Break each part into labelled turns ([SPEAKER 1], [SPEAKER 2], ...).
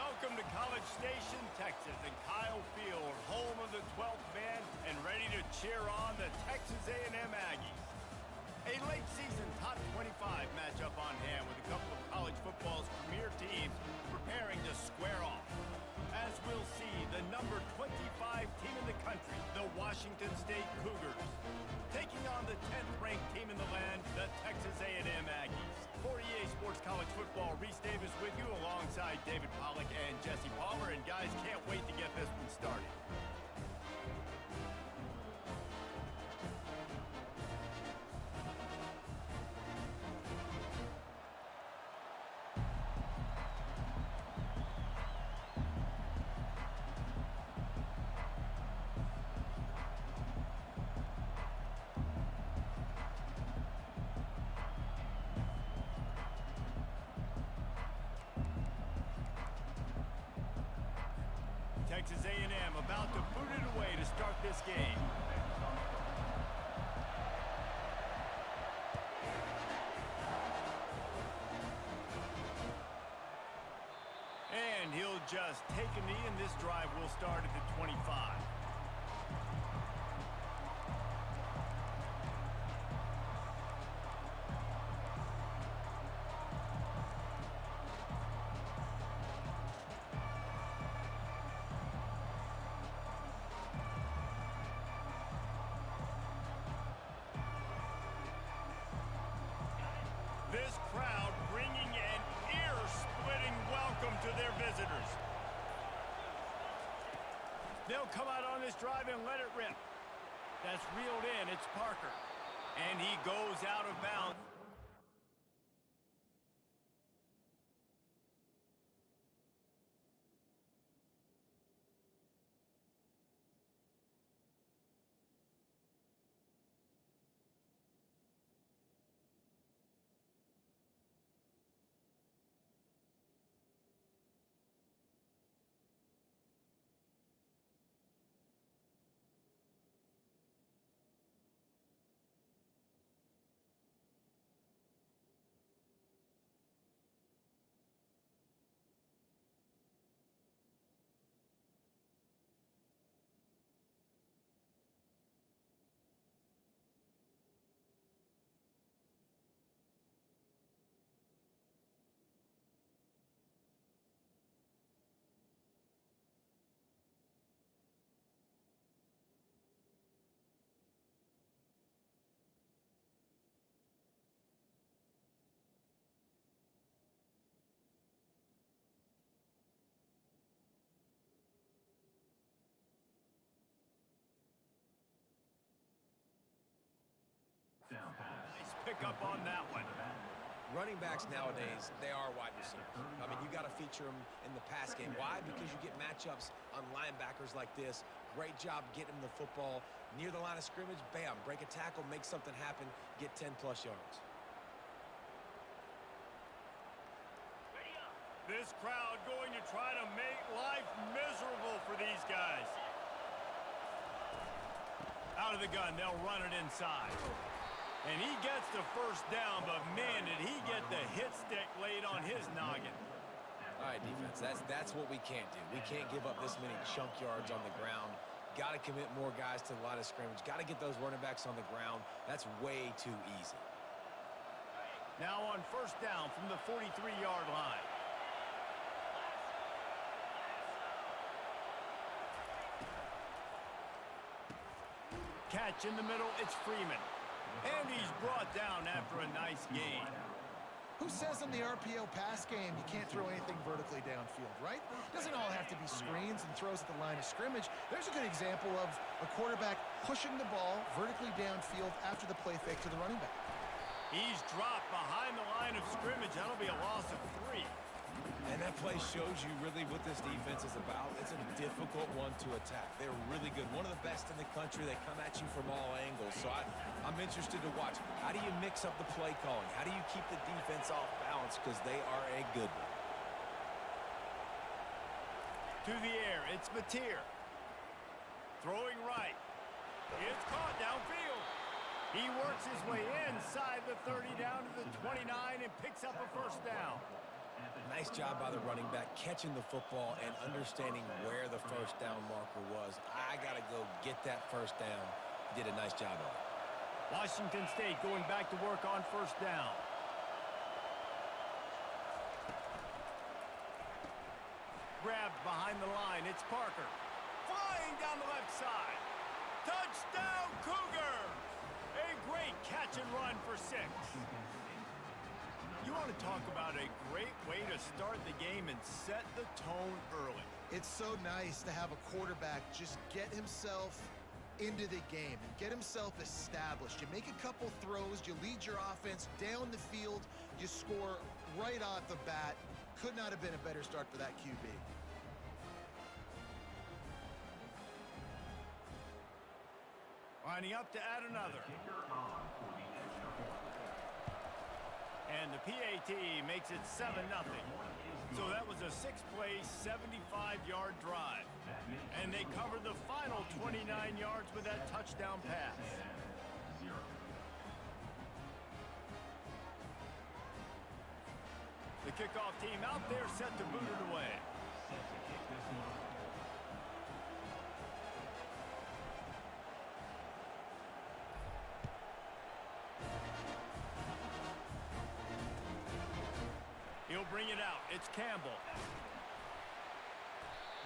[SPEAKER 1] Welcome to College Station, Texas, and Kyle Field, home of the 12th man, and ready to cheer on the Texas A&M Aggies. A late-season top 25 matchup on hand with a couple of college football's premier teams preparing to square off. As we'll see, the number 25 team in the country, the Washington State Cougars, taking on the 10th-ranked team in the land, the Texas A&M Aggies. For EA Sports College Football, Reese Davis with you alongside David Pollack and Jesse Palmer. And guys, can't wait to get this one started. Texas A&M about to boot it away to start this game. And he'll just take a knee, and this drive will start at the 25. This crowd bringing an ear-splitting welcome to their visitors. They'll come out on this drive and let it rip. That's reeled in. It's Parker. And he goes out of bounds. Nice pickup on that one.
[SPEAKER 2] Running backs nowadays, they are wide receivers. I mean, you got to feature them in the pass game. Why? Because you get matchups on linebackers like this. Great job getting them the football near the line of scrimmage. Bam, break a tackle, make something happen, get 10-plus yards.
[SPEAKER 1] This crowd going to try to make life miserable for these guys. Out of the gun, they'll run it inside. And he gets the first down, but man, did he get the hit stick laid on his noggin.
[SPEAKER 2] All right, defense, that's what we can't do. We can't give up this many chunk yards on the ground. Got to commit more guys to the line of scrimmage. Got to get those running backs on the ground. That's way too easy.
[SPEAKER 1] Now on first down from the 43-yard line. Catch in the middle, it's Freeman. And he's brought down after a nice gain.
[SPEAKER 3] Who says in the RPO pass game you can't throw anything vertically downfield, right? Doesn't all have to be screens and throws at the line of scrimmage. There's a good example of a quarterback pushing the ball vertically downfield after the play fake to the running back.
[SPEAKER 1] He's dropped behind the line of scrimmage. That'll be a loss of 3.
[SPEAKER 2] And that play shows you really what this defense is about. It's a difficult one to attack. They're really good. One of the best in the country. They come at you from all angles. So I'm interested to watch. How do you mix up the play calling? How do you keep the defense off balance? Because they are a good one.
[SPEAKER 1] To the air, it's Mateer. Throwing right. It's caught downfield. He works his way inside the 30 down to the 29 and picks up a first down.
[SPEAKER 2] Nice job by the running back, catching the football and understanding where the first down marker was. I got to go get that first down. He did a nice job of it.
[SPEAKER 1] Washington State going back to work on first down. Grabbed behind the line. It's Parker. Flying down the left side. Touchdown, Cougars! A great catch and run for 6. You want to talk about a great way to start the game and set the tone early.
[SPEAKER 3] It's so nice to have a quarterback just get himself into the game and get himself established. You make a couple throws, you lead your offense down the field, you score right off the bat. Could not have been a better start for that QB.
[SPEAKER 1] Lining up to add another. And the PAT makes it 7-0. So that was a 6-play, 75-yard drive. And they covered the final 29 yards with that touchdown pass. The kickoff team out there set to boot it away. He'll bring it out. It's Campbell.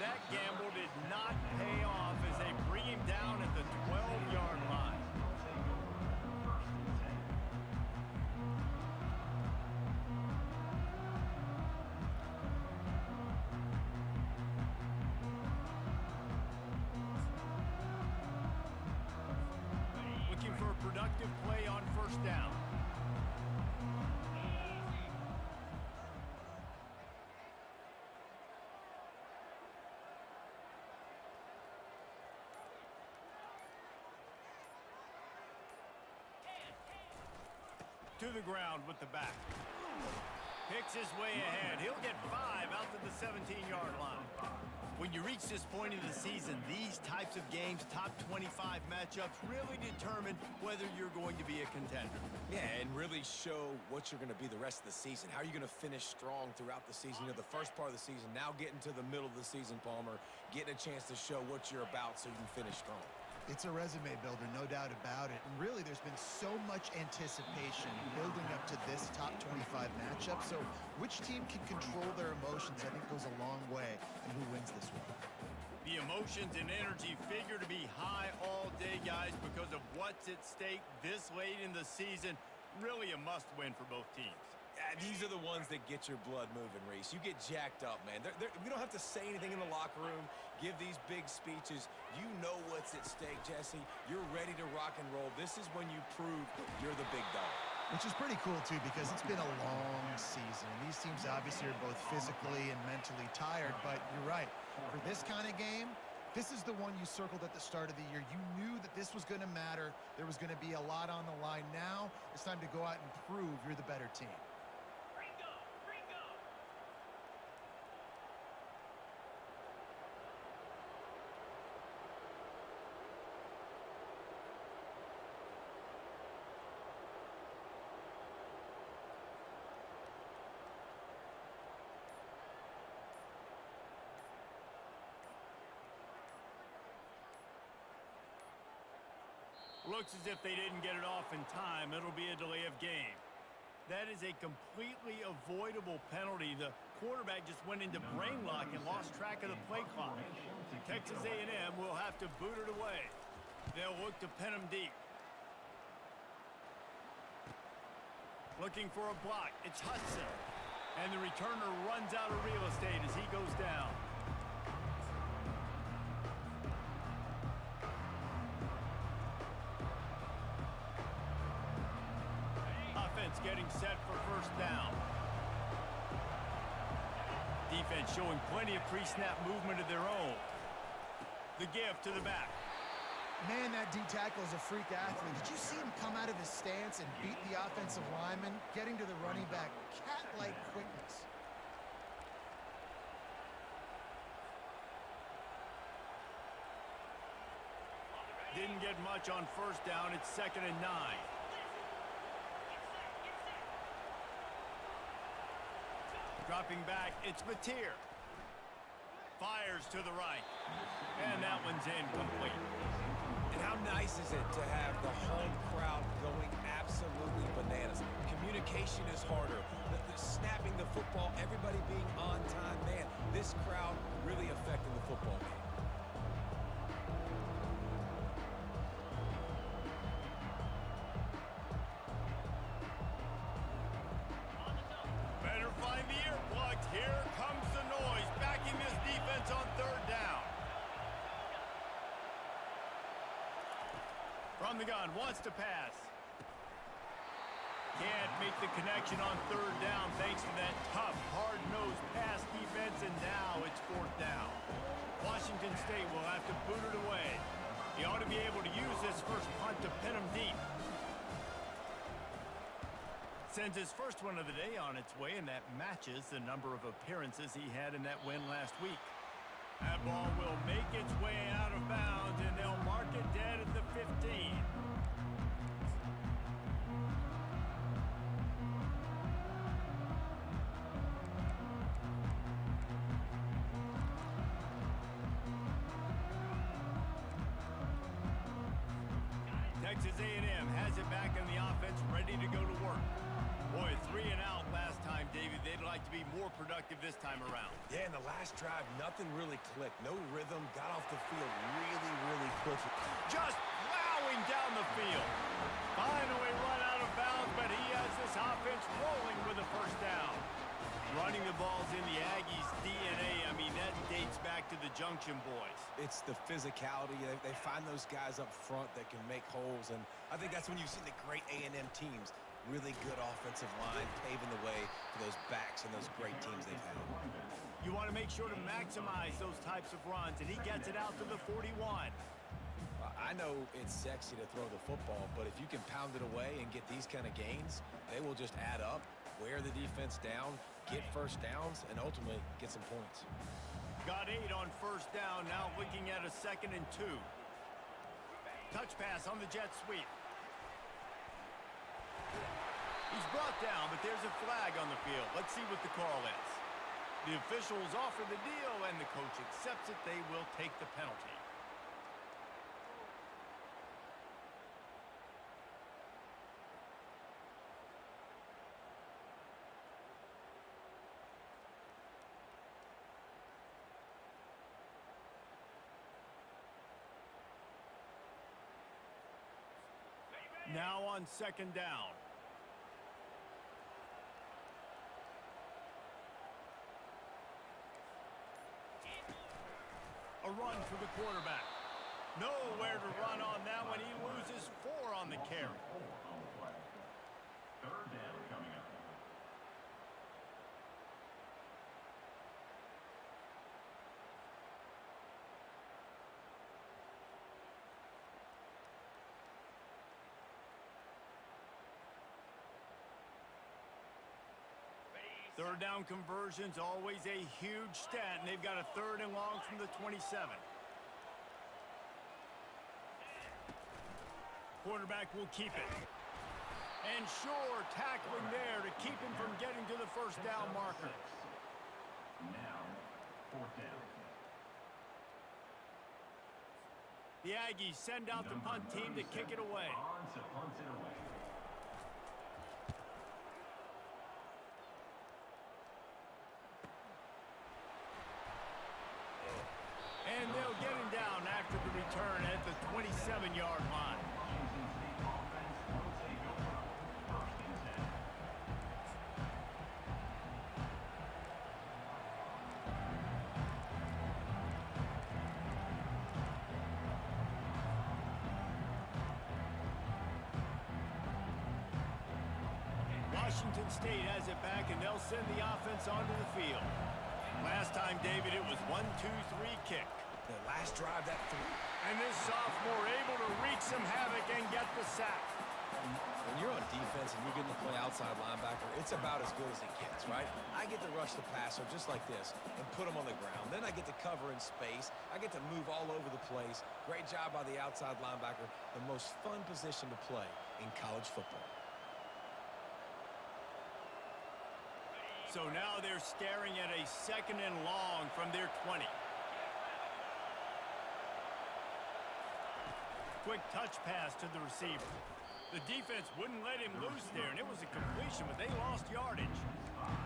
[SPEAKER 1] That gamble did not pay off as they bring him down at the 12-yard line. Looking for a productive play on first down. To the ground with the back. Picks his way ahead. He'll get 5 out to the 17-yard line. When you reach this point in the season, these types of games, top 25 matchups, really determine whether you're going to be a contender.
[SPEAKER 2] Yeah, and really show what you're going to be the rest of the season. How are you going to finish strong throughout the season? You know, the first part of the season, now getting to the middle of the season, Palmer, getting a chance to show what you're about so you can finish strong.
[SPEAKER 3] It's a resume builder, no doubt about it. And really, there's been so much anticipation building up to this top 25 matchup. So which team can control their emotions, I think, goes a long way in who wins this one.
[SPEAKER 1] The emotions and energy figure to be high all day, guys, because of what's at stake this late in the season. Really a must-win for both teams.
[SPEAKER 2] These are the ones that get your blood moving, Reese. You get jacked up, man. We don't have to say anything in the locker room, give these big speeches. You know what's at stake, Jesse. You're ready to rock and roll. This is when you prove you're the big dog.
[SPEAKER 3] Which is pretty cool, too, because it's been a long season. And these teams obviously are both physically and mentally tired. But you're right. For this kind of game, this is the one you circled at the start of the year. You knew that this was going to matter. There was going to be a lot on the line. Now it's time to go out and prove you're the better team.
[SPEAKER 1] Looks as if they didn't get it off in time. It'll be a delay of game. That is a completely avoidable penalty. The quarterback just went into brain lock and lost track of the play clock. Texas A&M will have to boot it away. They'll look to pin him deep. Looking for a block. It's Hudson. And the returner runs out of real estate as he goes down. Getting set for first down. Defense showing plenty of pre-snap movement of their own. The give to the back.
[SPEAKER 3] Man, that D-tackle is a freak athlete. Did you see him come out of his stance and beat the offensive lineman, getting to the running back? Cat-like quickness.
[SPEAKER 1] Didn't get much on first down. It's 2nd and 9. Dropping back, it's Mateer. Fires to the right. And that one's incomplete.
[SPEAKER 2] And how nice is it to have the home crowd going absolutely bananas? Communication is harder. The snapping the football, everybody being on time. Man, this crowd really affecting the football game.
[SPEAKER 1] Better find the earplugs. Here comes the noise, backing this defense on third down. From the gun, wants to pass. Can't make the connection on third down thanks to that tough, hard-nosed pass defense, and now it's fourth down. Washington State will have to boot it away. He ought to be able to use this first punt to pin him deep. Sends his first one of the day on its way, and that matches the number of appearances he had in that win last week. That ball will make its way out of bounds, and they'll mark it dead at the 15. Texas A&M has it back in the offense, ready to go to work. Boy, 3 and out last time, David. They'd like to be more productive this time around.
[SPEAKER 2] Yeah, in the last drive, nothing really clicked. No rhythm, got off the field really quickly.
[SPEAKER 1] Just plowing down the field. Finally run out of bounds, but he has this offense rolling with a first down. Running the ball's in the Aggies' DNA. I mean, that dates back to the Junction Boys.
[SPEAKER 2] It's the physicality. They find those guys up front that can make holes, and I think that's when you've seen the great A&M teams. Really good offensive line, paving the way for those backs and those great teams they've had.
[SPEAKER 1] You want to make sure to maximize those types of runs, and he gets it out to the 41.
[SPEAKER 2] I know it's sexy to throw the football, but if you can pound it away and get these kind of gains, they will just add up, wear the defense down, get first downs, and ultimately get some points.
[SPEAKER 1] Got 8 on first down, now looking at a 2nd and 2. Touch pass on the jet sweep. He's brought down, but there's a flag on the field. Let's see what the call is. The officials offer the deal, and the coach accepts it. They will take the penalty. Now on 2nd down. A run for the quarterback. Nowhere to run on that one. He loses 4 on the carry.
[SPEAKER 4] Third down coming up.
[SPEAKER 1] Third down conversions, always a huge stat, and they've got a 3rd and long from the 27. Quarterback will keep it. And sure, tackling there to keep him from getting to the first down marker.
[SPEAKER 4] Now, 4th down.
[SPEAKER 1] The Aggies send out the punt team to kick it away.
[SPEAKER 4] On to punt it away.
[SPEAKER 1] And they'll get him down after the return at the 27-yard line. Washington State has it back, and they'll send the offense onto the field. Last time, David, it was 1-2-3 kick.
[SPEAKER 2] The last drive, that threw.
[SPEAKER 1] And this sophomore able to wreak some havoc and get the sack.
[SPEAKER 2] When you're on defense and you're getting to play outside linebacker, it's about as good as it gets, right? I get to rush the passer just like this and put him on the ground. Then I get to cover in space. I get to move all over the place. Great job by the outside linebacker. The most fun position to play in college football.
[SPEAKER 1] So now they're staring at a 2nd and long from their 20. Quick touch pass to the receiver. The defense wouldn't let him loose there, and it was a completion, but they lost yardage.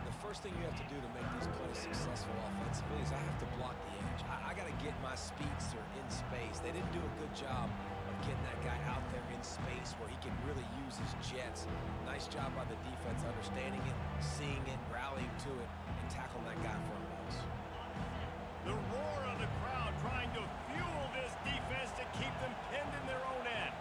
[SPEAKER 2] The first thing you have to do to make these plays successful offensively is I have to block the edge. I got to get my speedster in space. They didn't do a good job of getting that guy out there in space where he can really use his jets. Nice job by the defense understanding it, seeing it, rallying to it, and tackling that guy for a loss.
[SPEAKER 1] The roar of the crowd trying to fuel this defense to keep them pinned in their own end.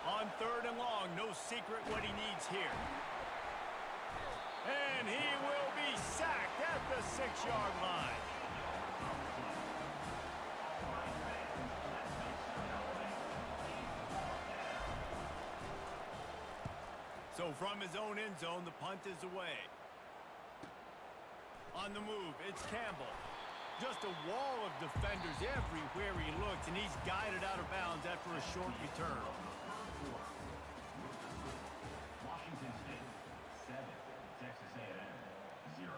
[SPEAKER 1] On 3rd and long, no secret what he needs here. And he will be sacked at the 6-yard line. So from his own end zone, the punt is away. On the move, it's Campbell. Just a wall of defenders everywhere he looks, and he's guided out of bounds after a short return.
[SPEAKER 4] Washington State 7, Texas A&M 0.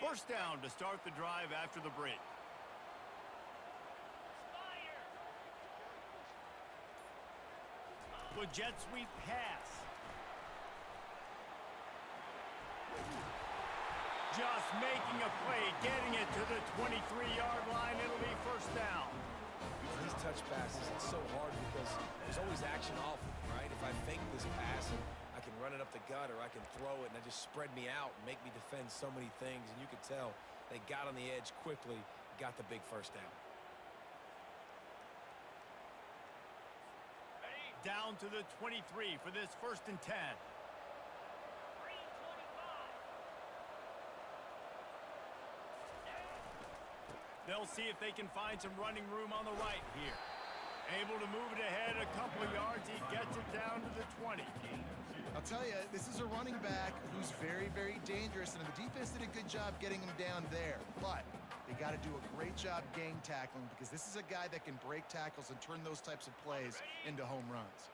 [SPEAKER 1] First down to start the drive after the break. The jet sweep pass. Just making a play, getting it to the 23-yard line. It'll be first down.
[SPEAKER 2] These touch passes, it's so hard because there's always action off of them, right? If I fake this pass, and I can run it up the gut or I can throw it and it just spread me out and make me defend so many things. And you could tell they got on the edge quickly, got the big first down.
[SPEAKER 1] Down to the 23 for this 1st and 10. They'll see if they can find some running room on the right here. Able to move it ahead a couple of yards. He gets it down to the 20.
[SPEAKER 3] I'll tell you, this is a running back who's very, very dangerous, and the defense did a good job getting him down there. But they got to do a great job gang tackling because this is a guy that can break tackles and turn those types of plays into home runs.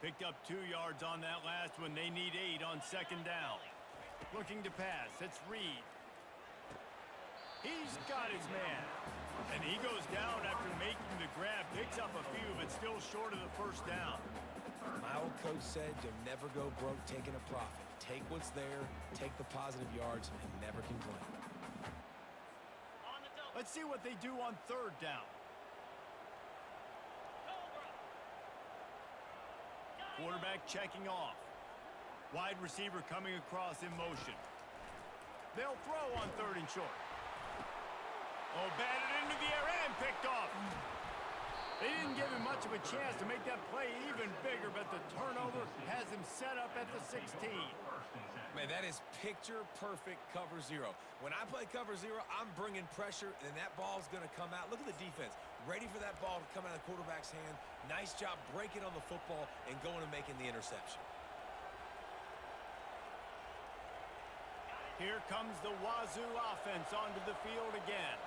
[SPEAKER 1] Picked up 2 yards on that last one. They need 8 on 2nd down. Looking to pass. It's Reed. He's got his man. And he goes down after making the grab. Picks up a few, but still short of the first down.
[SPEAKER 2] My old coach said you'll never go broke taking a profit. Take what's there, take the positive yards, and never complain.
[SPEAKER 1] Let's see what they do on 3rd down. Quarterback checking off. Wide receiver coming across in motion. They'll throw on 3rd and short. Oh, batted into the air and picked off. They didn't give him much of a chance to make that play even bigger, but the turnover has him set up at the 16.
[SPEAKER 2] Man, that is picture-perfect cover 0. When I play cover 0, I'm bringing pressure, and that ball's going to come out. Look at the defense. Ready for that ball to come out of the quarterback's hand. Nice job breaking on the football and going and making the interception.
[SPEAKER 1] Here comes the Wazoo offense onto the field again.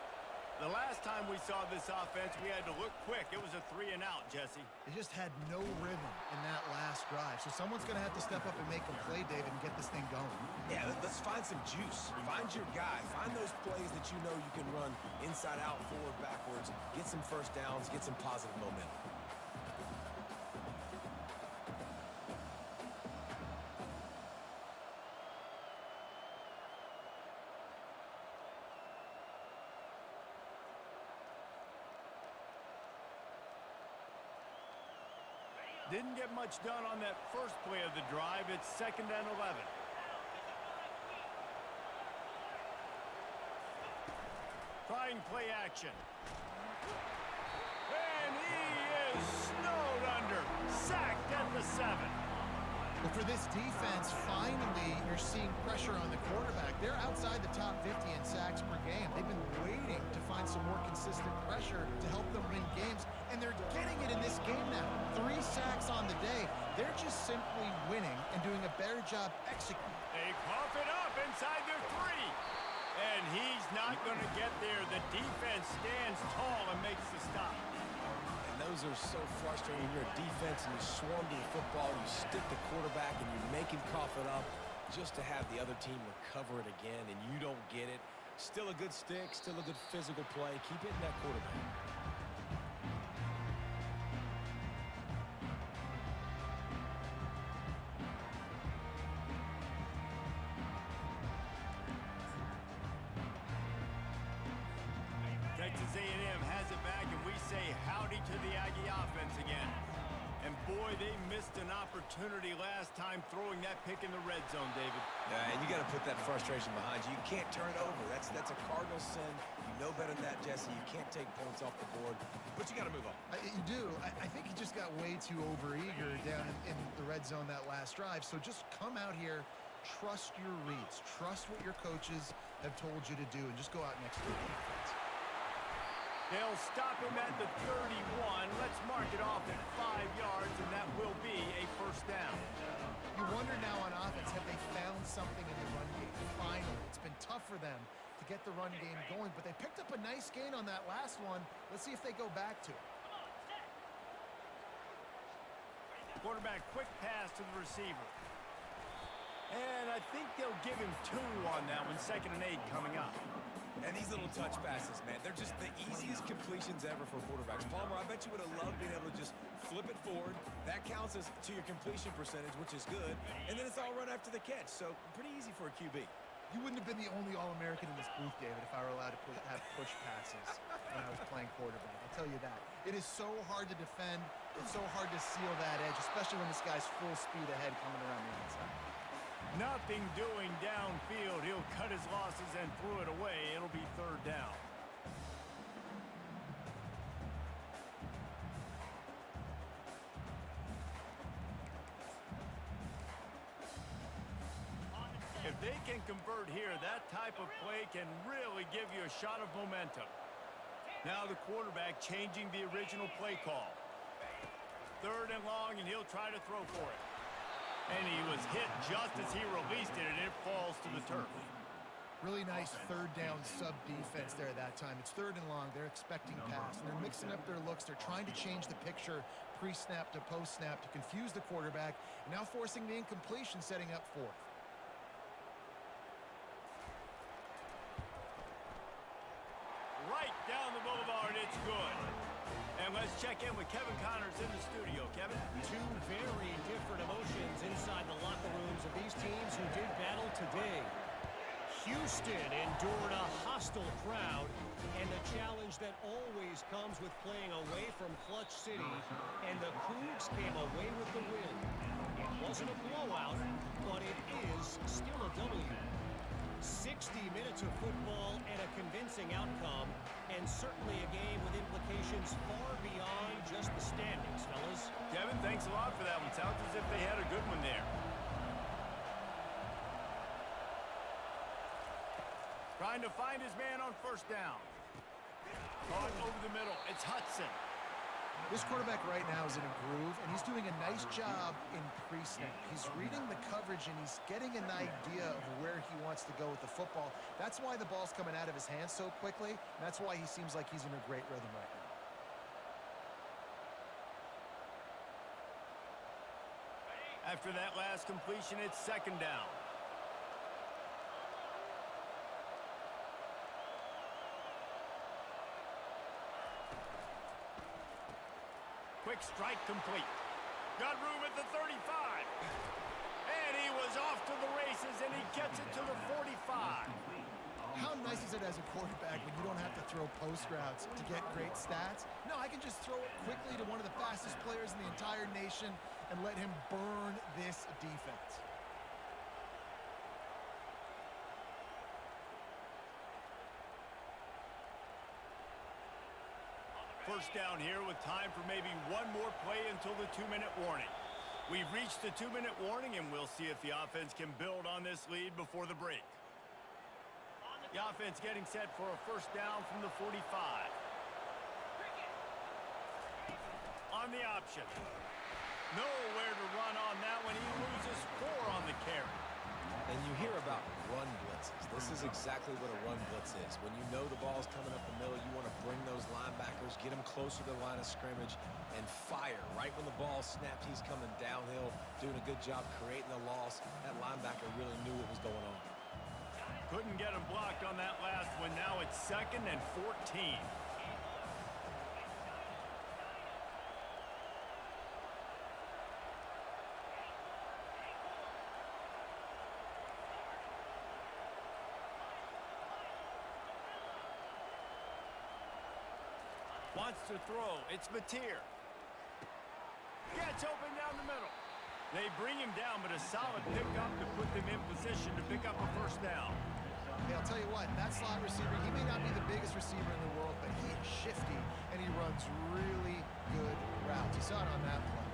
[SPEAKER 1] The last time we saw this offense, we had to look quick. It was a 3-and-out, Jesse.
[SPEAKER 3] They just had no rhythm in that last drive. So someone's going to have to step up and make a play, David, and get this thing going.
[SPEAKER 2] Yeah, let's find some juice. Find your guy. Find those plays that you know you can run inside out, forward, backwards. Get some first downs. Get some positive momentum.
[SPEAKER 1] Didn't get much done on that first play of the drive. It's 2nd and 11. Trying play action. And he is snowed under. Sacked at the 7.
[SPEAKER 3] Well, for this defense, finally, you're seeing pressure on the quarterback. They're outside the top 50 in sacks per game. They've been waiting to find some more consistent pressure to help them win games, and they're getting it in this game now. 3 sacks on the day. They're just simply winning and doing a better job executing.
[SPEAKER 1] They cough it up inside their 3. And he's not going to get there. The defense stands tall and makes the stop.
[SPEAKER 2] Those are so frustrating. You're a defense and you swarm to the football, you stick the quarterback and you make him cough it up just to have the other team recover it again, and you don't get it. Still a good stick, still a good physical play. Keep hitting that quarterback.
[SPEAKER 1] Texas A&M has it back, and we say howdy to the Aggie offense again. And boy, they missed an opportunity last time throwing that pick in the red zone, David.
[SPEAKER 2] Yeah, and you got to put that frustration behind you. You can't turn it over. That's a cardinal sin. You know better than that, Jesse. You can't take points off the board, but you got to move on.
[SPEAKER 3] You do. I think he just got way too overeager down in the red zone that last drive. So just come out here, trust your reads, trust what your coaches have told you to do, and just go out next to the defense.
[SPEAKER 1] They'll stop him at the 31. Let's mark it off at 5 yards, and that will be a first down.
[SPEAKER 3] You wonder now on offense, have they found something in the run game? Finally, it's been tough for them to get the run game going, but they picked up a nice gain on that last one. Let's see if they go back to it.
[SPEAKER 1] Quarterback, quick pass to the receiver. And I think they'll give him 2 on that one. 2nd and 8 coming up.
[SPEAKER 2] And these little touch passes, man, they're just the easiest completions ever for quarterbacks. Palmer, I bet you would have loved being able to just flip it forward. That counts as to your completion percentage, which is good. And then it's all run after the catch, so pretty easy for a QB.
[SPEAKER 3] You wouldn't have been the only All-American in this booth, David, if I were allowed to have push passes when I was playing quarterback. I'll tell you that. It is so hard to defend. It's so hard to seal that edge, especially when this guy's full speed ahead coming around the outside.
[SPEAKER 1] Nothing doing downfield. He'll cut his losses and threw it away. It'll be 3rd down. If they can convert here, that type of play can really give you a shot of momentum. Now the quarterback changing the original play call. 3rd and long, and he'll try to throw for it. And he was hit just as he released it, and it falls to the turf.
[SPEAKER 3] Really nice 3rd down sub-defense there at that time. It's 3rd and long. They're expecting pass, and they're mixing up their looks. They're trying to change the picture pre-snap to post-snap to confuse the quarterback, and now forcing the incompletion, setting up 4th.
[SPEAKER 1] Right down the boulevard, it's good. And let's check in with Kevin Connors in the studio. Kevin?
[SPEAKER 5] 2 very different emotions inside the locker rooms of these teams who did battle today. Houston endured a hostile crowd and a challenge that always comes with playing away from Clutch City, and the Cougs came away with the win. It wasn't a blowout, but it is still a W. 60 minutes of football and a convincing outcome, and certainly a game with implications far beyond just the standings, fellas.
[SPEAKER 1] Kevin, thanks a lot for that one. Sounds as if they had a good one there. Trying to find his man on 1st down. Caught over the middle. It's Hudson.
[SPEAKER 3] This quarterback right now is in a groove, and he's doing a nice job in pre-snap. He's reading the coverage, and he's getting an idea of where he wants to go with the football. That's why the ball's coming out of his hands so quickly, and that's why he seems like he's in a great rhythm right now.
[SPEAKER 1] After that last completion, it's 2nd down. Quick strike complete. Got room at the 35. And he was off to the races, and he gets it to the 45.
[SPEAKER 3] How nice is it as a quarterback when you don't have to throw post routes to get great stats? No, I can just throw it quickly to one of the fastest players in the entire nation and let him burn this defense.
[SPEAKER 1] First down here with time for maybe one more play until the 2-minute warning. We've reached the 2-minute warning, and we'll see if the offense can build on this lead before the break. The offense getting set for a first down from the 45. On the option. Nowhere to run on that one. He loses 4 on the carry.
[SPEAKER 2] And you hear about run blitzes. This is exactly what a run blitz is. When you know the ball's coming up the middle, you want to bring those linebackers, get them closer to the line of scrimmage, and fire. Right when the ball snapped, he's coming downhill, doing a good job creating the loss. That linebacker really knew what was going on.
[SPEAKER 1] Couldn't get him blocked on that last one. Now it's 2nd and 14. Wants to throw. It's Mateer. Gets open down the middle. They bring him down, but a solid pickup to put them in position to pick up a first down.
[SPEAKER 3] Hey, I'll tell you what, that slot receiver, he may not be the biggest receiver in the world, but he is shifty, and he runs really good routes. You saw it on that play.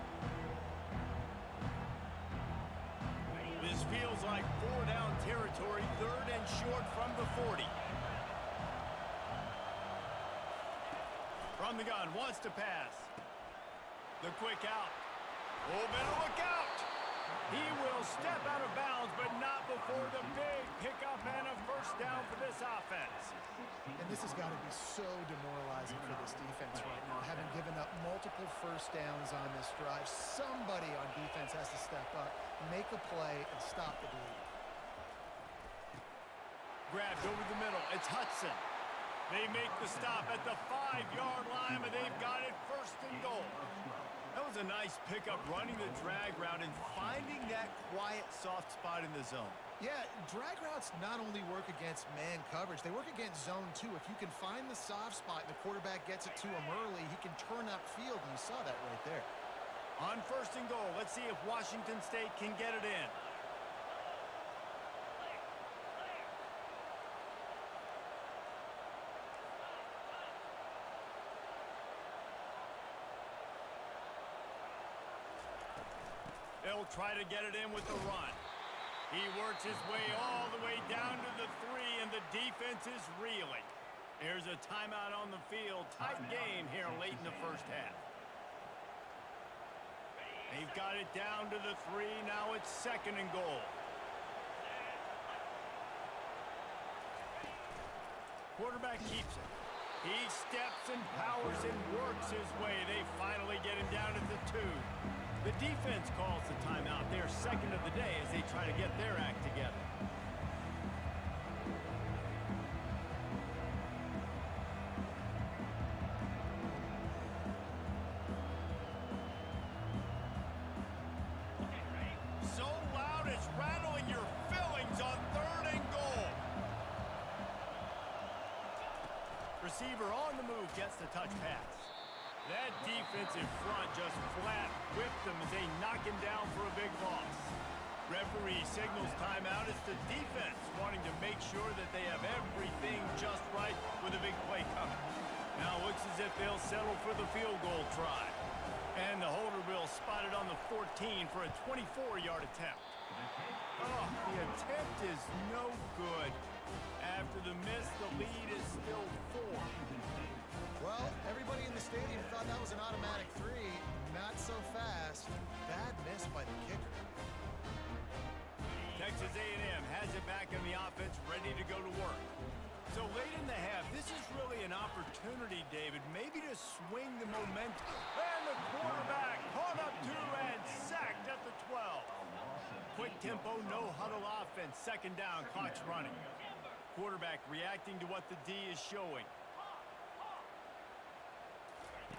[SPEAKER 1] This feels like 4-down territory, 3rd and short from the 40. From the gun, wants to pass. The quick out. Oh, better look out! He will step out of bounds, but not before the big pickup and a first down for this offense.
[SPEAKER 3] And this has got to be so demoralizing for this defense right now, having given up multiple first downs on this drive. Somebody on defense has to step up, make a play, and stop the bleed.
[SPEAKER 1] Grabbed over the middle. It's Hudson. They make the stop at the 5-yard line, but they've got it 1st and goal. That was a nice pickup, running the drag route and finding that quiet, soft spot in the zone.
[SPEAKER 3] Yeah, drag routes not only work against man coverage, they work against zone too. If you can find the soft spot and the quarterback gets it to him early, he can turn upfield, and you saw that right there.
[SPEAKER 1] On 1st and goal, let's see if Washington State can get it in. They'll try to get it in with the run. He works his way all the way down to the 3, and the defense is reeling. There's a timeout on the field. Tight game here late in the first half. They've got it down to the 3. Now it's 2nd and goal. Quarterback keeps it. He steps and powers and works his way. They finally get him down at the 2. The defense calls the timeout. They're 2nd of the day as they try to get their act together. So loud it's rattling your fillings on 3rd and goal. Receiver on the move gets the touch pass. That defensive front just flat whipped them as they knock him down for a big loss. Referee signals timeout. It's the defense wanting to make sure that they have everything just right with a big play coming. Now it looks as if they'll settle for the field goal try. And the holder will spot it on the 14 for a 24-yard attempt. Oh, the attempt is no good. After the miss, the lead is still 4.
[SPEAKER 3] Well, everybody in the stadium thought that was an automatic 3. Not so fast. Bad miss by the kicker.
[SPEAKER 1] Texas A&M has it back in the offense, ready to go to work. So late in the half, this is really an opportunity, David, maybe to swing the momentum. And the quarterback caught up to and sacked at the 12. Quick tempo, no huddle offense. 2nd down, clock's running. Quarterback reacting to what the D is showing.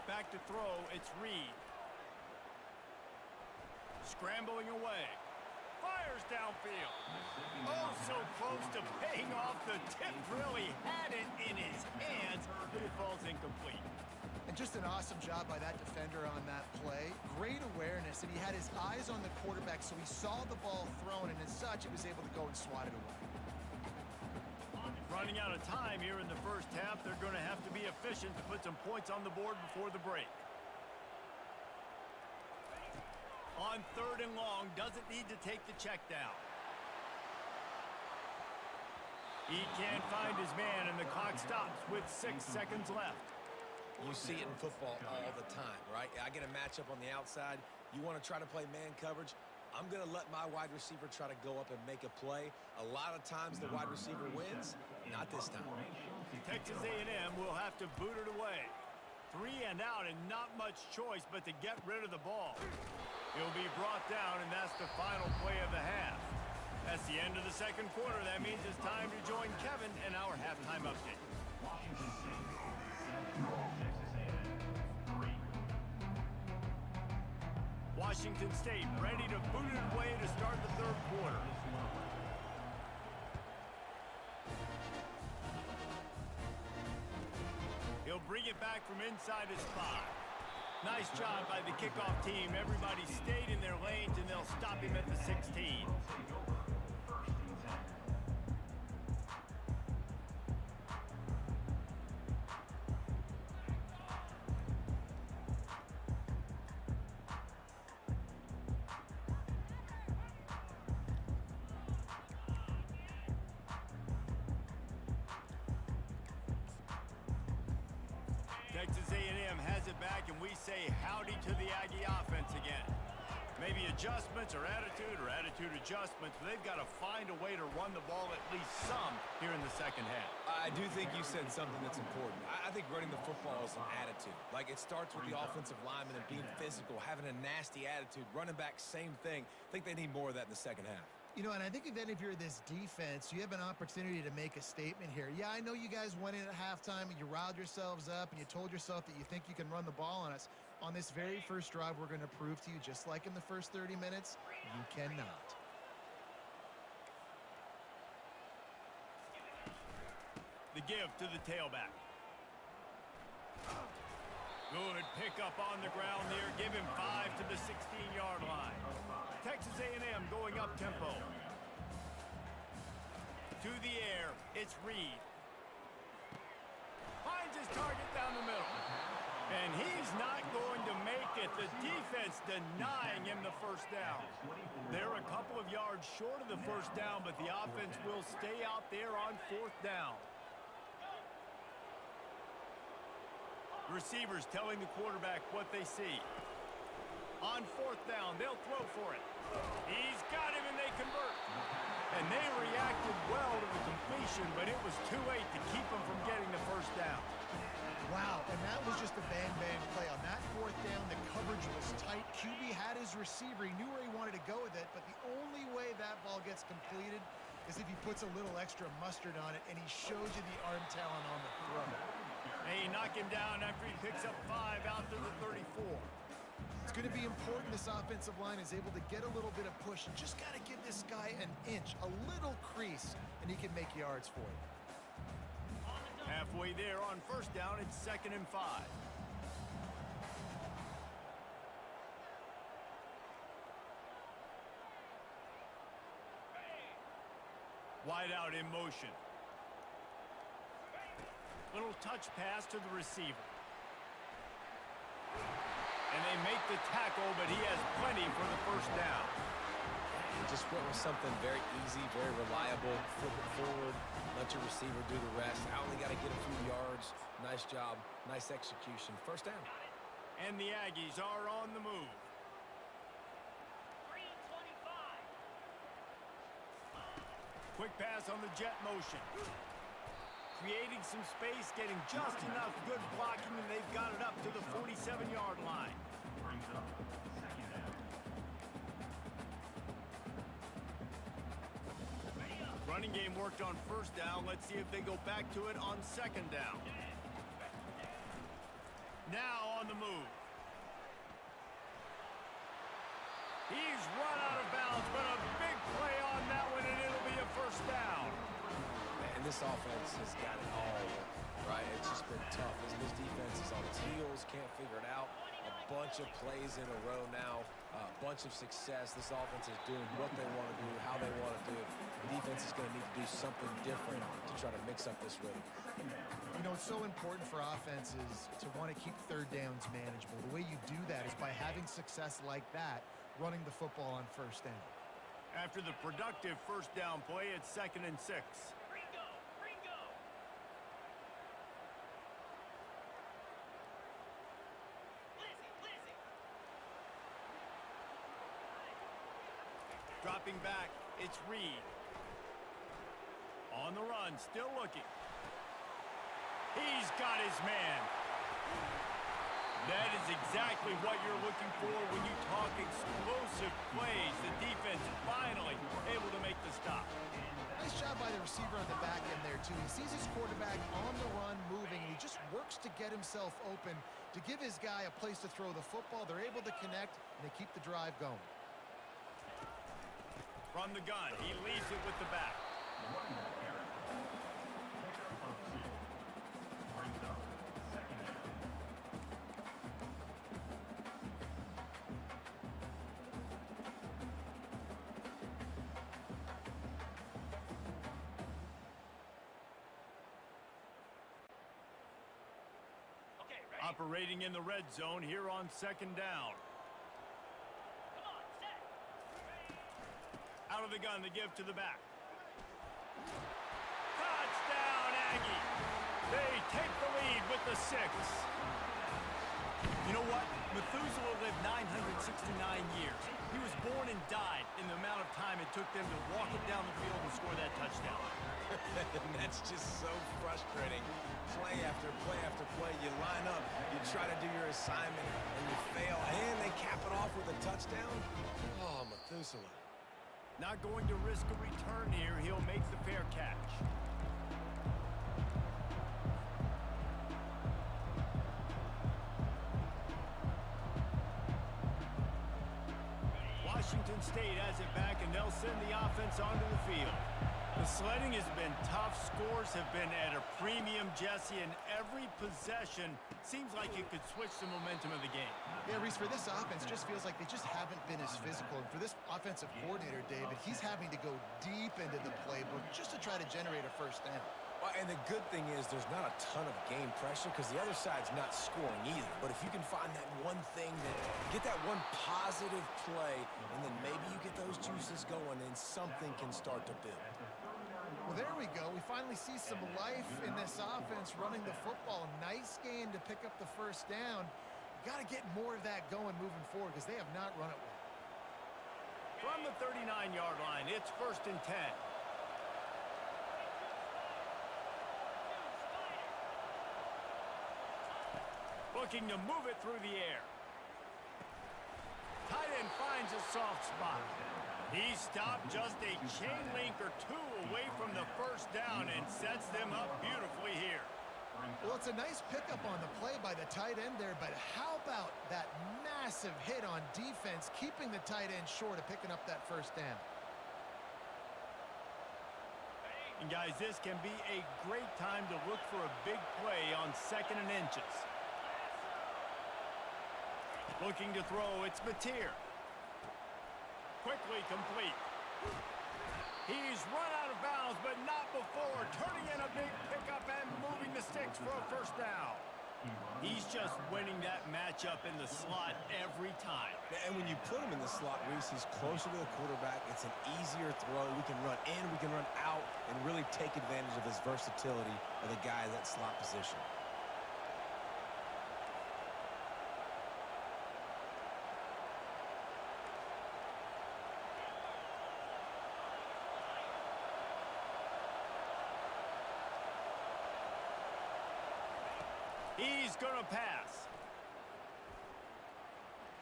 [SPEAKER 1] Back to throw, it's Reed. Scrambling away. Fires downfield. Oh, so close to paying off. The tip really had it in his hands, but it falls incomplete.
[SPEAKER 3] And just an awesome job by that defender on that play. Great awareness, and he had his eyes on the quarterback, so he saw the ball thrown, and as such, he was able to go and swat it away.
[SPEAKER 1] Running out of time here in the first half. They're going to have to be efficient to put some points on the board before the break. On 3rd and long, doesn't need to take the check down. He can't find his man, and the clock stops with 6 seconds left.
[SPEAKER 2] You see it in football all the time, right? I get a matchup on the outside. You want to try to play man coverage. I'm going to let my wide receiver try to go up and make a play. A lot of times the wide receiver wins. Not this time.
[SPEAKER 1] Texas A&M will have to boot it away. 3 and out and not much choice but to get rid of the ball. He'll be brought down, and that's the final play of the half. That's the end of the second quarter. That means it's time to join Kevin in our halftime update.
[SPEAKER 4] Washington State, 7. Texas A&M, 3.
[SPEAKER 1] Washington State ready to boot it away to start the third quarter. He'll bring it back from inside his 5. Nice job by the kickoff team. Everybody stayed in their lanes, and they'll stop him at the 16. Texas A&M has it back, and we say howdy to the Aggie offense again. Maybe adjustments or attitude adjustments, but they've got to find a way to run the ball at least some here in the second half.
[SPEAKER 2] I do think you said something that's important. I think running the football is an attitude. Like, it starts with the offensive lineman and being physical, having a nasty attitude. Running back, same thing. I think they need more of that in the second half.
[SPEAKER 3] You know, and I think if you're this defense, you have an opportunity to make a statement here. Yeah, I know you guys went in at halftime and you riled yourselves up and you told yourself that you think you can run the ball on us. On this very first drive, we're going to prove to you, just like in the first 30 minutes, you cannot.
[SPEAKER 1] The give to the tailback. Good pickup on the ground there. Give him 5 to the 16-yard line. Texas A&M going up tempo. To the air, it's Reed. Finds his target down the middle. And he's not going to make it. The defense denying him the first down. They're a couple of yards short of the first down, but the offense will stay out there on 4th down. Receivers telling the quarterback what they see. On 4th down, they'll throw for it. He's got him, and they convert. And they reacted well to the completion, but it was too late to keep them from getting the first down.
[SPEAKER 3] Wow, and that was just a bang-bang play. On that 4th down, the coverage was tight. QB had his receiver. He knew where he wanted to go with it, but the only way that ball gets completed is if he puts a little extra mustard on it, and he shows you the arm talent on the throw.
[SPEAKER 1] They knock him down after he picks up 5 out to the 34.
[SPEAKER 3] It's going to be important this offensive line is able to get a little bit of push and just got to give this guy an inch, a little crease, and he can make yards for you.
[SPEAKER 1] Halfway there on 1st down, it's 2nd and 5. Wide out in motion. Little touch pass to the receiver. And they make the tackle, but he has plenty for the first down.
[SPEAKER 2] And just went with something very easy, very reliable. Flip it forward, let your receiver do the rest. I only got to get a few yards. Nice job, nice execution. First down.
[SPEAKER 1] And the Aggies are on the move. Quick pass on the jet motion. Creating some space, getting just enough good blocking, and they've got it up to the 47-yard line.
[SPEAKER 4] Brings up 2nd down.
[SPEAKER 1] Running game worked on 1st down. Let's see if they go back to it on 2nd down. Now on the move. He's run out of bounds, but a big play on that one, and it'll be a first down.
[SPEAKER 2] And this offense has got it all, right? It's just been tough. This defense is on its heels, can't figure it out. A bunch of plays in a row now, a bunch of success. This offense is doing what they want to do, how they want to do it. The defense is going to need to do something different to try to mix up this rhythm.
[SPEAKER 3] You know, it's so important for offenses to want to keep 3rd downs manageable. The way you do that is by having success like that running the football on first down.
[SPEAKER 1] After the productive first down play, it's 2nd and 6. Dropping back, it's Reed. On the run, still looking. He's got his man. That is exactly what you're looking for when you talk explosive plays. The defense finally able to make the stop.
[SPEAKER 3] Nice job by the receiver on the back end there, too. He sees his quarterback on the run moving, and he just works to get himself open to give his guy a place to throw the football. They're able to connect, and they keep the drive going.
[SPEAKER 1] From the gun, he leaves it with the back.
[SPEAKER 4] Running back Eric. Pickup of 2. Brings up 2nd down.
[SPEAKER 1] Operating in the red zone here on 2nd down. Out of the gun, the give to the back. Touchdown, Aggie! They take the lead with the 6. You know what? Methuselah lived 969 years. He was born and died in the amount of time it took them to walk it down the field and score that touchdown.
[SPEAKER 2] And that's just so frustrating. Play after play after play. You line up, you try to do your assignment, and you fail, and they cap it off with a touchdown? Oh, Methuselah.
[SPEAKER 1] Not going to risk a return here. He'll make the fair catch. Washington State has it back, and they'll send the offense onto the field. The sledding has been tough. Scores have been at a premium, Jesse, and every possession seems like it could switch the momentum of the game.
[SPEAKER 3] Yeah, Reese, for this offense, just feels like they just haven't been as physical. And for this offensive coordinator, David, he's having to go deep into the playbook just to try to generate a first down.
[SPEAKER 2] Well, and the good thing is there's not a ton of game pressure because the other side's not scoring either. But if you can find that one thing, get that one positive play, and then maybe you get those juices going and something can start to build.
[SPEAKER 3] Well, there we go. We finally see some life in this offense running the football. Nice game to pick up the first down. Got to get more of that going moving forward because they have not run it well.
[SPEAKER 1] From the 39-yard line, it's 1st and 10. Looking to move it through the air. Tight end finds a soft spot. He stopped just a chain link or 2 away from the first down and sets them up beautifully here.
[SPEAKER 3] Well, it's a nice pickup on the play by the tight end there, but how about that massive hit on defense, keeping the tight end short of picking up that first down?
[SPEAKER 1] And guys, this can be a great time to look for a big play on 2nd and inches. Looking to throw, it's Mateer. Quickly complete. He's run out of bounds, but not before turning in a big pickup and moving the sticks for a first down. He's just winning that matchup in the slot every time.
[SPEAKER 2] And when you put him in the slot, Reese, he's closer to the quarterback. It's an easier throw. We can run in, we can run out, and really take advantage of his versatility of the guy in that slot position.
[SPEAKER 1] He's going to pass.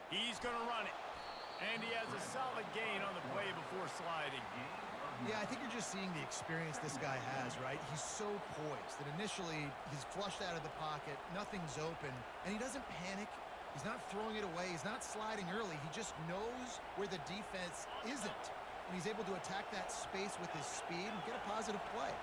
[SPEAKER 1] He's going to run it. And he has a solid gain on the play before sliding.
[SPEAKER 3] Yeah, I think you're just seeing the experience this guy has, right? He's so poised that initially he's flushed out of the pocket, nothing's open, and he doesn't panic. He's not throwing it away. He's not sliding early. He just knows where the defense isn't. And he's able to attack that space with his speed and get a positive play.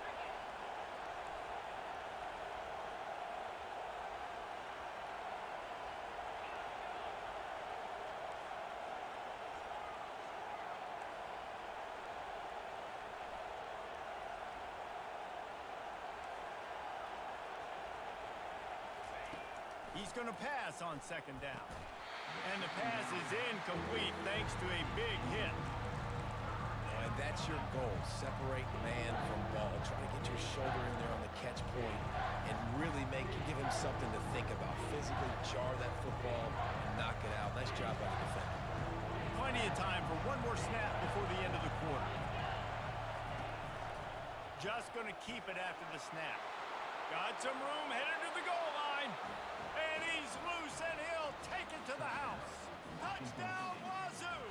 [SPEAKER 1] He's going to pass on 2nd down. And the pass is incomplete thanks to a big hit.
[SPEAKER 2] And that's your goal. Separate man from ball. Try to get your shoulder in there on the catch point and really give him something to think about. Physically jar that football and knock it out. Nice job by the defender.
[SPEAKER 1] Plenty of time for one more snap before the end of the quarter. Just going to keep it after the snap. Got some room, headed to the goal line. And he's loose, and he'll take it to the house. Touchdown, Wazoo!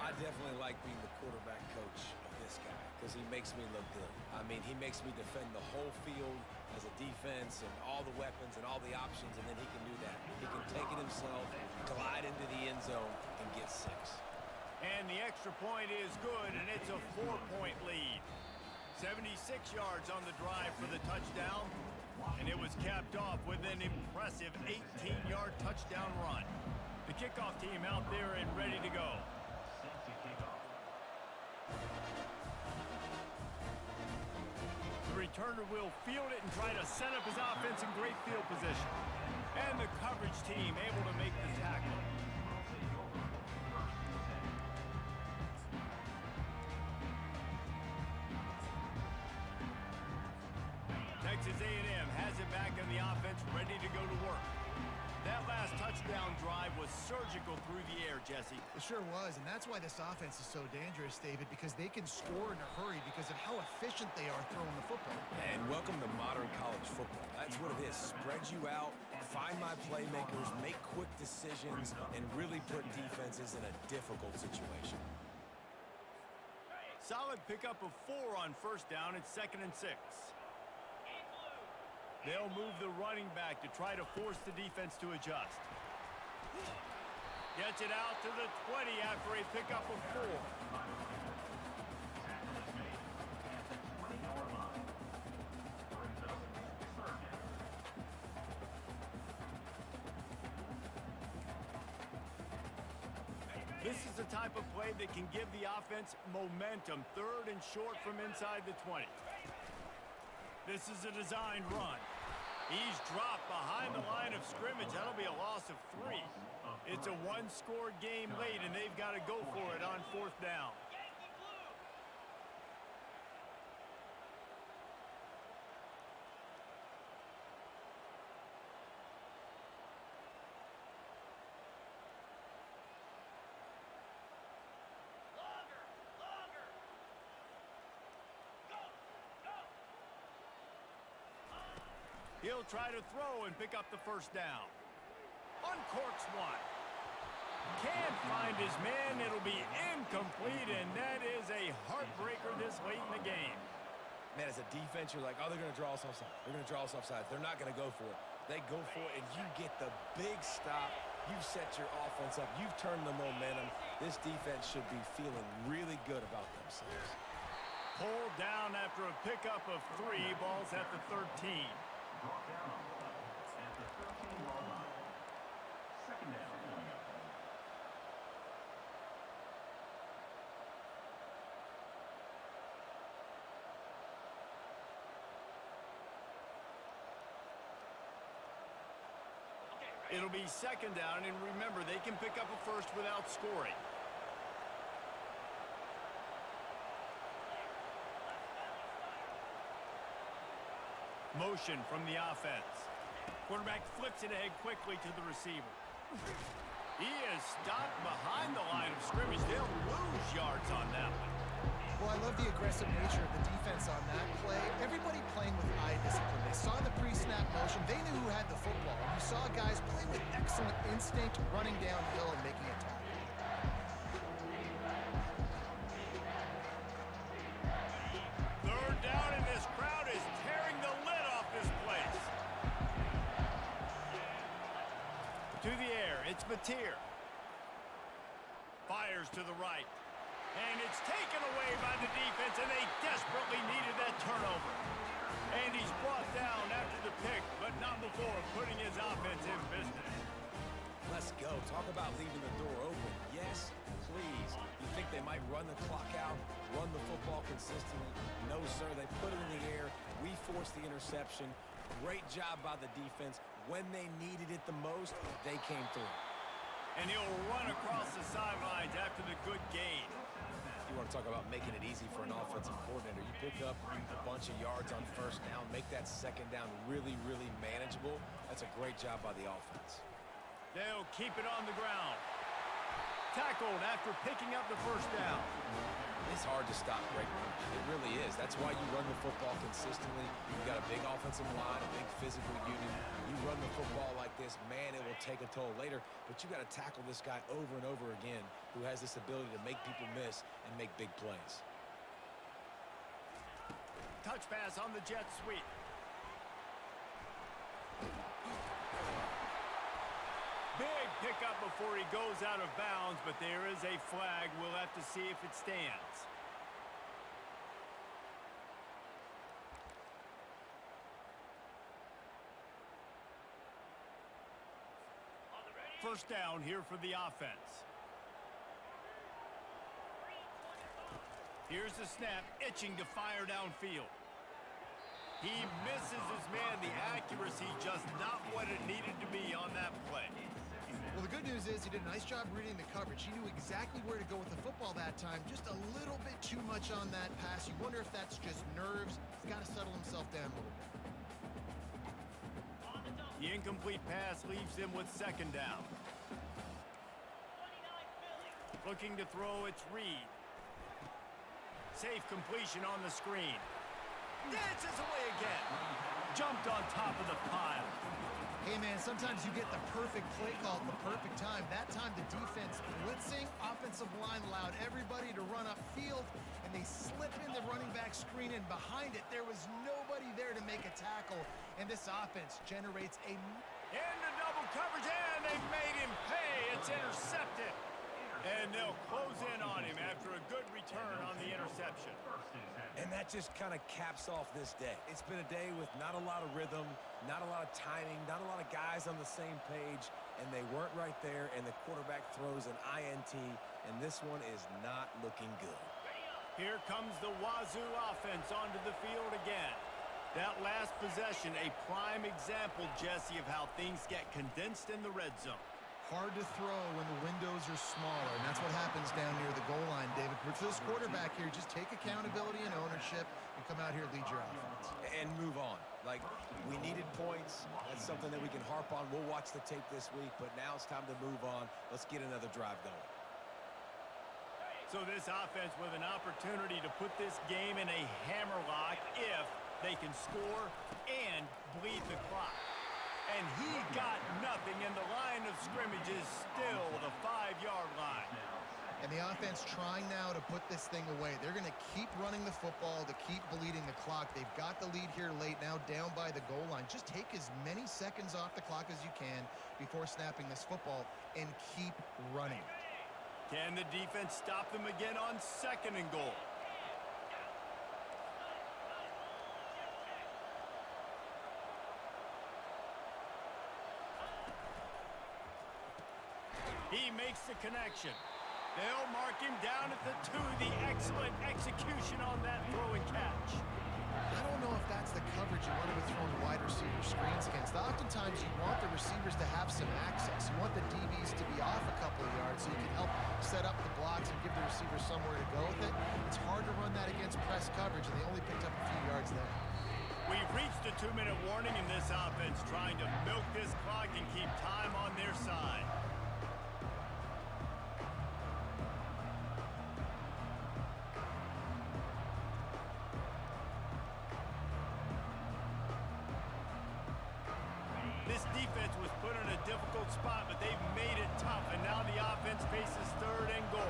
[SPEAKER 2] I definitely like being the quarterback coach of this guy because he makes me look good. I mean, he makes me defend the whole field as a defense and all the weapons and all the options, and then he can do that. He can take it himself, glide into the end zone, and get 6.
[SPEAKER 1] And the extra point is good, and it's a 4-point lead. 76 yards on the drive for the touchdown, and it was capped off with an impressive 18-yard touchdown run. The kickoff team out there and ready to go. The returner will field it and try to set up his offense in great field position. And the coverage team able to make the tackle. Texas A&M has it back in the offense, ready to go to work. That last touchdown drive was surgical through the air, Jesse.
[SPEAKER 3] It sure was, and that's why this offense is so dangerous, David, because they can score in a hurry because of how efficient they are throwing the football.
[SPEAKER 2] And welcome to modern college football. That's what it is. Spread you out, find my playmakers, make quick decisions, and really put defenses in a difficult situation.
[SPEAKER 1] Solid pickup of 4 on first down. It's 2nd and 6. They'll move the running back to try to force the defense to adjust. Gets it out to the 20 after a pickup of 4. This is the type of play that can give the offense momentum. 3rd and short from inside the 20. This is a designed run. He's dropped behind the line of scrimmage. That'll be a loss of 3. It's a one-score game late, and they've got to go for it on 4th down. He'll try to throw and pick up the first down. Uncorks one. Can't find his man. It'll be incomplete, and that is a heartbreaker this late in the game.
[SPEAKER 2] Man, as a defense, you're like, oh, they're going to draw us offside. They're going to draw us offside. They're not going to go for it. They go for it, and you get the big stop. You've set your offense up. You've turned the momentum. This defense should be feeling really good about themselves.
[SPEAKER 1] Pulled down after a pickup of 3. Ball's at the 13.
[SPEAKER 4] Brought down at the 13-yard line. 2nd down.
[SPEAKER 1] It'll be 2nd down, and remember, they can pick up a first without scoring. Motion from the offense. Quarterback flips it ahead quickly to the receiver. He is stopped behind the line of scrimmage. They'll lose yards on that one.
[SPEAKER 3] Well, I love the aggressive nature of the defense on that play. Everybody playing with eye discipline. They saw the pre-snap motion. They knew who had the football. And you saw guys play with excellent instinct, running downhill and making a tackle.
[SPEAKER 1] Third down, and this crowd is tearing the lid off this place. To the air, it's Mateer. Fires to the right. And it's taken away by the defense, and they desperately needed that turnover. And he's brought down after the pick, but not before putting his offense in business.
[SPEAKER 2] Let's go. Talk about leaving the door open. Yes, please. You think they might run the clock out, run the football consistently? No, sir. They put it in the air. We forced the interception. Great job by the defense. when they needed it the most, they came through.
[SPEAKER 1] And he'll run across the sidelines after the good gain.
[SPEAKER 2] You want to talk about making it easy for an offensive coordinator. You pick up a bunch of yards on first down, make that second down really, really manageable. That's a great job by the offense.
[SPEAKER 1] They'll keep it on the ground. Tackled after picking up the first down.
[SPEAKER 2] It's hard to stop great runs. It really is. That's why you run the football consistently. You've got a big offensive line, a big physical unit. You run the football like this, man, it will take a toll later. But you got to tackle this guy over and over again who has this ability to make people miss and make big plays.
[SPEAKER 1] Touch pass on the jet sweep. Big pickup before he goes out of bounds, but there is a flag. We'll have to see if it stands. First down here for the offense. Here's the snap, itching to fire downfield. He misses his man. The accuracy just not what it needed to be on that play.
[SPEAKER 3] Well, the good news is he did a nice job reading the coverage. He knew exactly where to go with the football that time. Just a little bit too much on that pass. You wonder if that's just nerves. He's got to settle himself down a little bit.
[SPEAKER 1] The incomplete pass leaves him with second down. Looking to throw, it's Reed. Safe completion on the screen. Dances away again. Jumped on top of the pile.
[SPEAKER 3] Hey, man, sometimes you get the perfect play call at the perfect time. That time the defense blitzing, offensive line allowed everybody to run upfield, and they slip in the running back screen, and behind it, there was nobody there to make a tackle, and this offense generates a...
[SPEAKER 1] Into double coverage, and they've made him pay. It's intercepted. And they'll close in on him after a good return on the interception.
[SPEAKER 2] And that just kind of caps off this day. It's been a day with not a lot of rhythm, not a lot of timing, not a lot of guys on the same page, and they weren't right there, and the quarterback throws an INT, and this one is not looking good.
[SPEAKER 1] Here comes the Wazoo offense onto the field again. That last possession, a prime example, Jesse, of how things get condensed in the red zone.
[SPEAKER 3] Hard to throw when the windows are smaller, and that's what happens down near the goal line, David. But for this quarterback here, just take accountability and ownership and come out here and lead your offense.
[SPEAKER 2] And move on. Like, we needed points. That's something that we can harp on. We'll watch the tape this week, but now it's time to move on. Let's get another drive going.
[SPEAKER 1] So this offense with an opportunity to put this game in a hammerlock if they can score and bleed the clock. And he got nothing, and the line of scrimmage is still the 5-yard line.
[SPEAKER 3] And the offense trying now to put this thing away. They're going to keep running the football to keep bleeding the clock. They've got the lead here late, now down by the goal line. Just take as many seconds off the clock as you can before snapping this football and keep running.
[SPEAKER 1] Can the defense stop them again on second and goal? He makes the connection. They'll mark him down at the 2. The excellent execution on that throw and catch.
[SPEAKER 3] I don't know if that's the coverage you want to be throwing wide receiver screens against. Oftentimes, you want the receivers to have some access. You want the DBs to be off a couple of yards so you can help set up the blocks and give the receivers somewhere to go with it. It's hard to run that against press coverage, and they only picked up a few yards there.
[SPEAKER 1] We've reached a 2-minute warning in this offense, trying to milk this clock and keep time on their side. This defense was put in a difficult spot, but they've made it tough, and now the offense faces third and goal.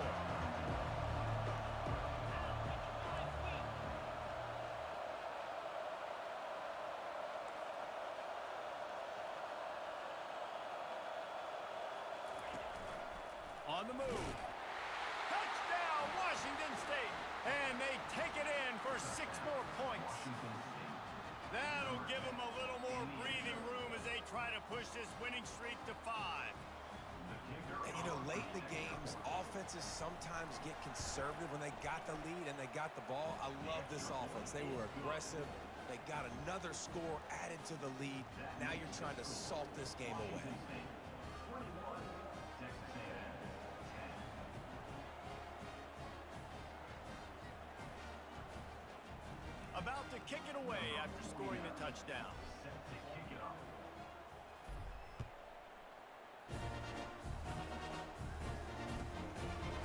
[SPEAKER 1] On the move. Touchdown, Washington State. And they take it in for 6 more points. That'll give them a little more breathing room as they try to push this winning streak to 5.
[SPEAKER 2] And, you know, late in the games, offenses sometimes get conservative when they got the lead and they got the ball. I love this offense. They were aggressive. They got another score added to the lead. Now you're trying to salt this game away.
[SPEAKER 4] 21, Texas A&M 10.
[SPEAKER 1] About to kick it away after scoring the touchdown.
[SPEAKER 4] Set to kick it off.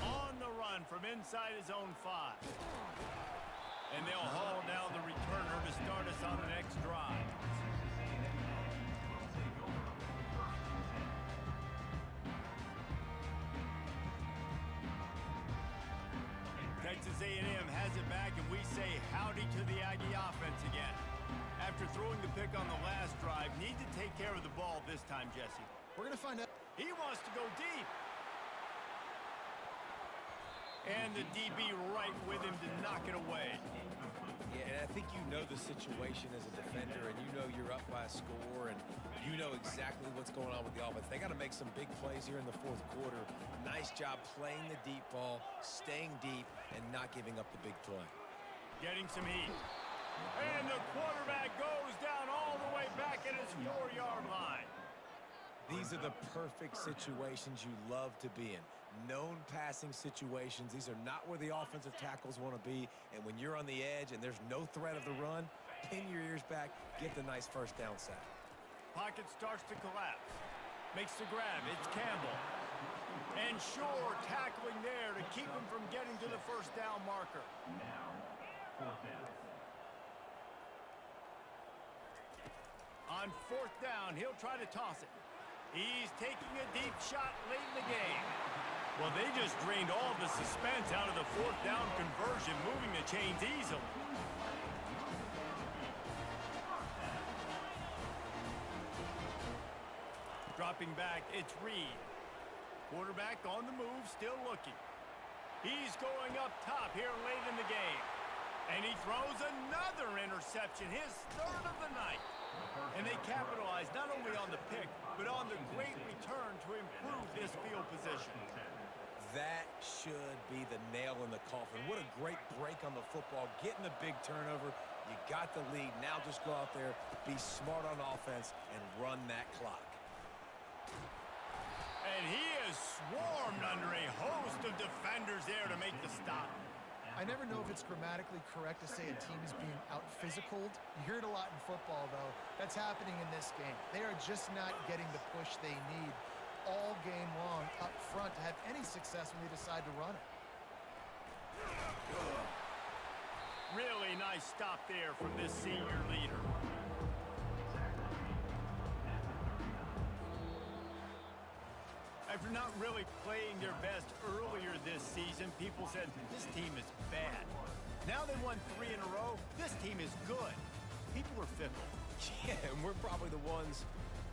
[SPEAKER 1] On the run from inside his own 5. And they'll haul down the returner to start us on the next drive. Texas A&M has it back, and we say howdy to the Aggie offense again. After throwing the pick on the last drive, need to take care of the ball this time, Jesse.
[SPEAKER 3] We're going to find out.
[SPEAKER 1] He wants to go deep. And the DB right with him to knock it away.
[SPEAKER 2] Yeah, and I think you know the situation as a defender, and you know you're up by a score, and you know exactly what's going on with the offense. They got to make some big plays here in the fourth quarter. Nice job playing the deep ball, staying deep, and not giving up the big play.
[SPEAKER 1] Getting some heat. And the quarterback goes down all the way back at his 4-yard line.
[SPEAKER 2] These are the perfect situations you love to be in. Known passing situations. These are not where the offensive tackles want to be. And when you're on the edge and there's no threat of the run, pin your ears back, get the nice first down sack.
[SPEAKER 1] Pocket starts to collapse. Makes the grab. It's Campbell. And Shore tackling there to keep him from getting to the first down marker.
[SPEAKER 4] Now, fourth down.
[SPEAKER 1] On fourth down, he'll try to toss it. He's taking a deep shot late in the game. Well, they just drained all the suspense out of the fourth down conversion, moving the chains easily. Dropping back, it's Reed. Quarterback on the move, still looking. He's going up top here late in the game. And he throws another interception, his third of the night. And they capitalize not only on the pick, but on the great return to improve this field position.
[SPEAKER 2] That should be the nail in the coffin. What a great break on the football. Getting the big turnover. You got the lead. Now just go out there, be smart on offense, and run that clock.
[SPEAKER 1] And he is swarmed under a host of defenders there to make the stop.
[SPEAKER 3] I never know if it's grammatically correct to say a team is being out-physicaled. You hear it a lot in football, though. That's happening in this game. They are just not getting the push they need all game long up front to have any success when they decide to run it.
[SPEAKER 1] Really nice stop there from this senior leader. After not really playing their best earlier this season, people said, this team is bad. Now they won 3 in a row. This team is good. People are fickle.
[SPEAKER 2] Yeah, and we're probably the ones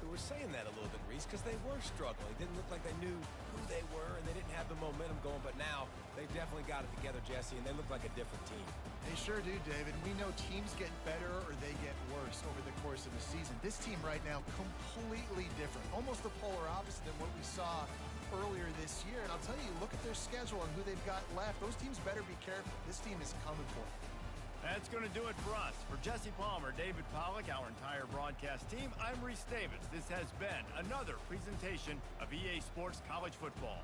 [SPEAKER 2] who were saying that a little bit, Reese, because they were struggling. It didn't look like they knew who they were, and they didn't have the momentum going. But now they've definitely got it together, Jesse, and they look like a different team.
[SPEAKER 3] They sure do, David. We know teams get better or they get worse over the course of the season. This team right now, completely different. Almost the polar opposite than what we saw earlier this year. And I'll tell you, look at their schedule and who they've got left. Those teams better be careful. This team is coming for them.
[SPEAKER 1] That's going to do it for us. For Jesse Palmer, David Pollack, our entire broadcast team, I'm Reese Davis. This has been another presentation of EA Sports College Football.